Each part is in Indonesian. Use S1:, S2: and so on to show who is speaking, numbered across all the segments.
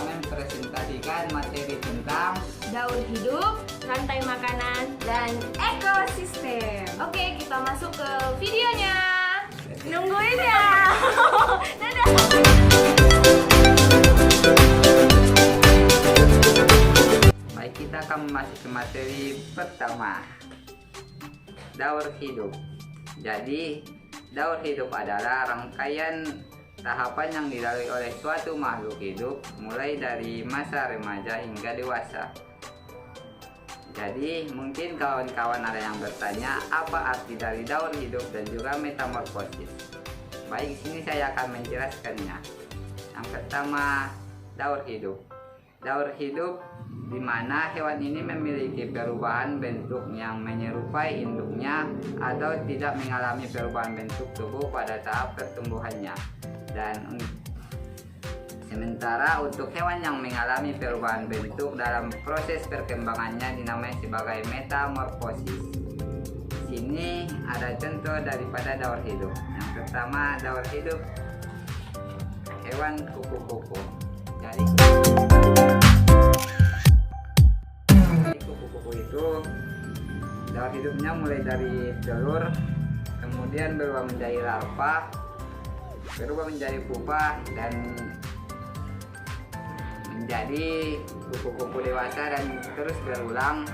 S1: mempresentasikan materi tentang
S2: daur hidup, rantai makanan, dan ekosistem. Oke, kita masuk ke videonya. Nungguin ya. Dadah.
S1: Baik, kita akan masuk ke materi pertama, daur hidup. Jadi, daur hidup adalah rangkaian tahapan yang dilalui oleh suatu makhluk hidup mulai dari masa remaja hingga dewasa. Jadi mungkin kawan-kawan ada yang bertanya apa arti dari daur hidup dan juga metamorfosis. Baik, sini saya akan menjelaskannya. Yang pertama, daur hidup. Daur hidup di mana hewan ini memiliki perubahan bentuk yang menyerupai induknya atau tidak mengalami perubahan bentuk tubuh pada tahap pertumbuhannya. Dan sementara untuk hewan yang mengalami perubahan bentuk dalam proses perkembangannya dinamai sebagai metamorfosis. Sini ada contoh daripada daur hidup. Yang pertama, daur hidup hewan kupu-kupu. Jadi kupu-kupu itu daur hidupnya mulai dari telur, kemudian berubah menjadi larva, berubah menjadi pupa, dan menjadi kupu-kupu dewasa, dan terus berulang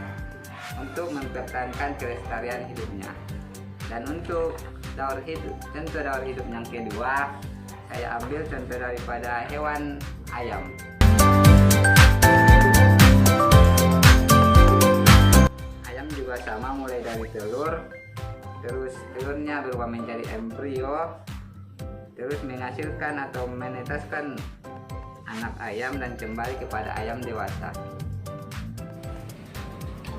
S1: untuk mempertahankan kelestarian hidupnya. Dan untuk daur hidup, contoh daur hidup yang kedua, saya ambil contoh daripada hewan ayam. Ayam juga sama, mulai dari telur, terus telurnya berubah menjadi embrio, terus menghasilkan atau menetaskan anak ayam dan kembali kepada ayam dewasa.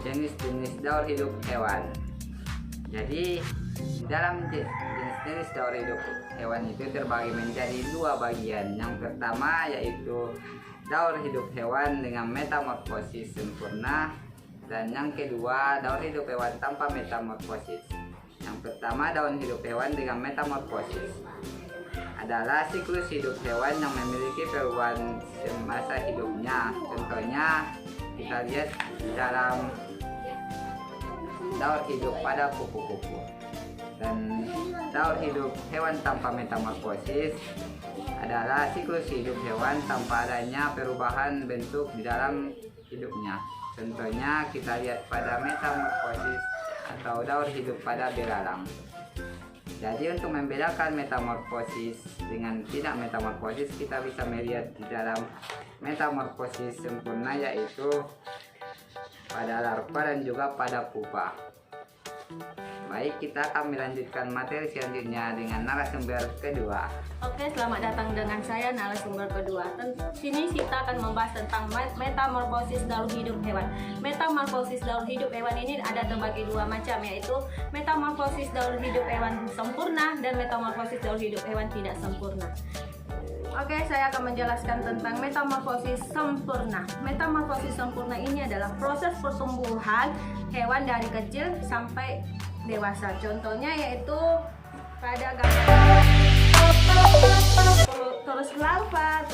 S1: Jenis-jenis daur hidup hewan. Jadi dalam jenis-jenis daur hidup hewan itu terbagi menjadi dua bagian. Yang pertama yaitu daur hidup hewan dengan metamorfosis sempurna, dan yang kedua daur hidup hewan tanpa metamorfosis. Yang pertama, daur hidup hewan dengan metamorfosis adalah siklus hidup hewan yang memiliki perubahan semasa hidupnya. Contohnya kita lihat dalam daur hidup pada kupu-kupu. Dan daur hidup hewan tanpa metamorfosis adalah siklus hidup hewan tanpa adanya perubahan bentuk di dalam hidupnya. Contohnya kita lihat pada metamorfosis atau daur hidup pada belalang. Jadi untuk membedakan metamorfosis dengan tidak metamorfosis, kita bisa melihat di dalam metamorfosis sempurna yaitu pada larva dan juga pada pupa. Baik, kita akan melanjutkan materi selanjutnya dengan narasumber kedua.
S2: Oke, selamat datang dengan saya narasumber kedua. Sini kita akan membahas tentang metamorfosis daur hidup hewan. Metamorfosis daur hidup hewan ini ada terbagi dua macam, yaitu metamorfosis daur hidup hewan sempurna dan metamorfosis daur hidup hewan tidak sempurna. Oke, saya akan menjelaskan tentang metamorfosis sempurna. Metamorfosis sempurna ini adalah proses pertumbuhan hewan dari kecil sampai dewasa. Contohnya yaitu pada gambar terus larva,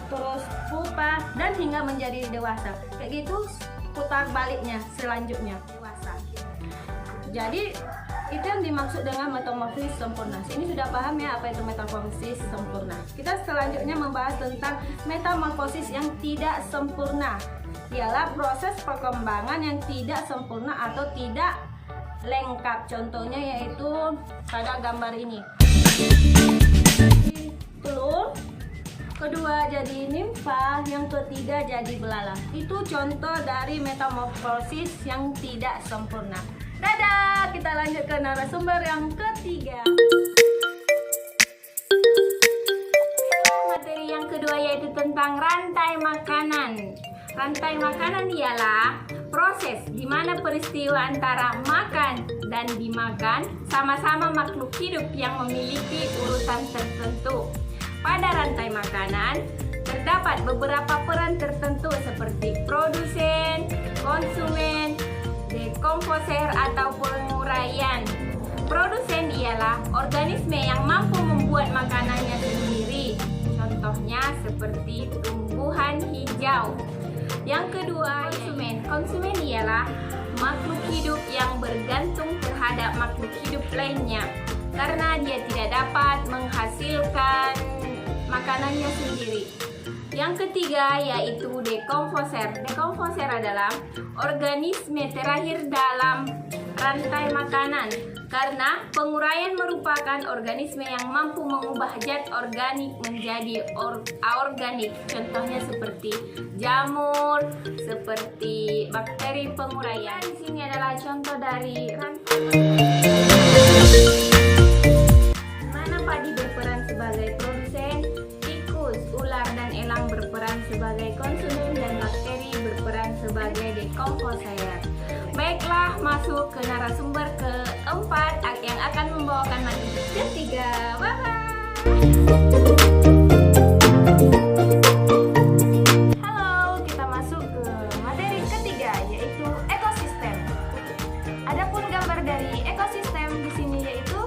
S2: terus pupa, dan hingga menjadi dewasa. Kayak gitu putar baliknya selanjutnya dewasa. Jadi itu yang dimaksud dengan metamorfosis sempurna. Ini sudah paham ya apa itu metamorfosis sempurna. Kita selanjutnya membahas tentang metamorfosis yang tidak sempurna. Ialah proses perkembangan yang tidak sempurna atau tidak lengkap. Contohnya yaitu pada gambar ini. Telur, kedua jadi nimfa, yang ketiga jadi belalang. Itu contoh dari metamorfosis yang tidak sempurna. Dadah, kita lanjut ke narasumber yang ketiga. Materi yang kedua yaitu tentang rantai makanan. Rantai makanan ialah proses di mana peristiwa antara makan dan dimakan sama-sama makhluk hidup yang memiliki urutan tertentu. Pada rantai makanan terdapat beberapa peran tertentu seperti produsen, konsumen, dekomposer atau penguraian. Produsen ialah organisme yang mampu membuat makanannya sendiri. Contohnya seperti tumbuh tumbuhan hijau. Yang kedua, konsumen. Konsumen ialah makhluk hidup yang bergantung terhadap makhluk hidup lainnya karena dia tidak dapat menghasilkan makanannya sendiri. Yang ketiga yaitu dekomposer. Dekomposer adalah organisme terakhir dalam rantai makanan karena penguraian merupakan organisme yang mampu mengubah zat organik menjadi aorganik. Contohnya seperti jamur, seperti bakteri penguraian. Di sini adalah contoh dari rantai mana padi berperan sebagai produsen, tikus, ular, dan elang berperan sebagai konsumen, dan bakteri berperan sebagai dekomposer. Baiklah, masuk ke narasumber keempat yang akan membawakan materi ketiga. Bye-bye. Halo, kita masuk ke materi ketiga yaitu ekosistem. Adapun gambar dari ekosistem di sini yaitu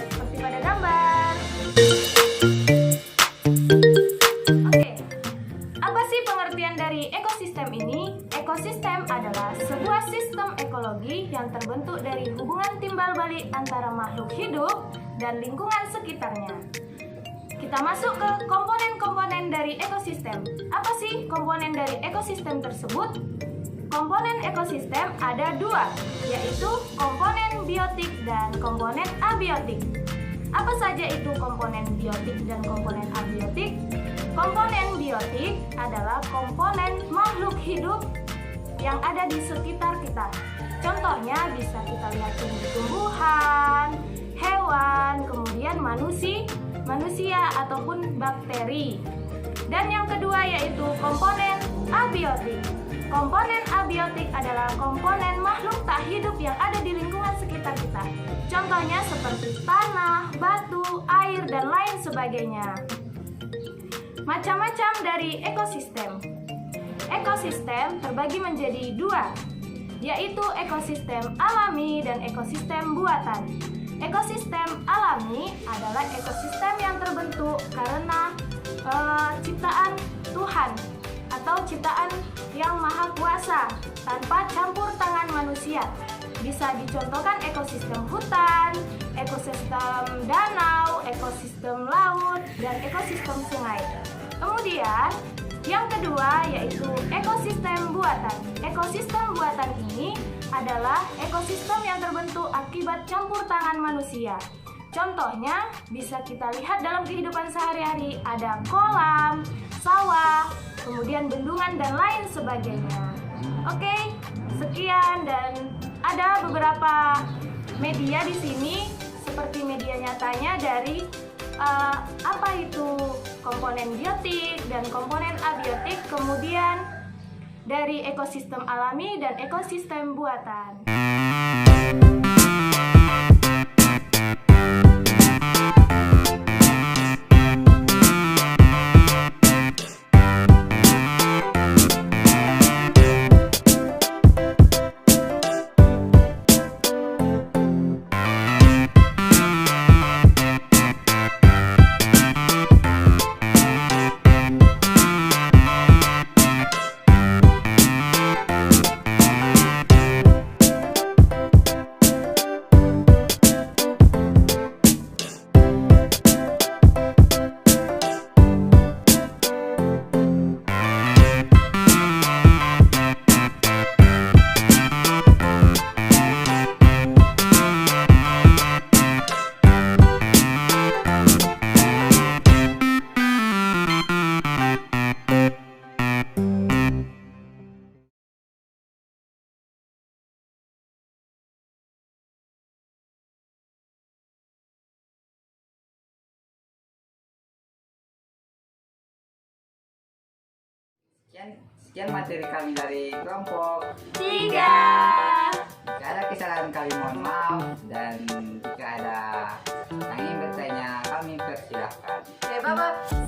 S2: seperti pada gambar. Oke, apa sih pengertian dari ekosistem ini? Ekosistem adalah sebuah sistem ekologi yang terbentuk dari hubungan timbal balik antara makhluk hidup dan lingkungan sekitarnya. Kita masuk ke komponen-komponen dari ekosistem. Apa sih komponen dari ekosistem tersebut? Komponen ekosistem ada dua, yaitu komponen biotik dan komponen abiotik. Apa saja itu komponen biotik dan komponen abiotik? Komponen biotik adalah komponen makhluk hidup yang ada di sekitar kita. Contohnya bisa kita lihat di tumbuhan, hewan, kemudian manusia ataupun bakteri. Dan yang kedua yaitu komponen abiotik. Komponen abiotik adalah komponen makhluk tak hidup yang ada di lingkungan sekitar kita. Contohnya seperti tanah, batu, air, dan lain sebagainya. Macam-macam dari ekosistem. Ekosistem terbagi menjadi dua, yaitu ekosistem alami dan ekosistem buatan. Ekosistem alami adalah ekosistem yang terbentuk karena ciptaan Tuhan atau ciptaan yang maha kuasa tanpa campur tangan manusia. Bisa dicontohkan ekosistem hutan, ekosistem danau, ekosistem laut, dan ekosistem sungai. Kemudian yang kedua yaitu ekosistem buatan. Ekosistem buatan ini adalah ekosistem yang terbentuk akibat campur tangan manusia. Contohnya bisa kita lihat dalam kehidupan sehari-hari, ada kolam, sawah, kemudian bendungan dan lain sebagainya. Oke, sekian, dan ada beberapa media di sini seperti media nyatanya dari apa itu komponen biotik dan komponen abiotik, kemudian dari ekosistem alami dan ekosistem buatan.
S1: Sekian materi kami dari kelompok
S2: 3.
S1: Jika ada kesalahan kami mohon maaf, dan jika ada yang ingin bertanya kami persilahkan.
S2: Oke, bye-bye.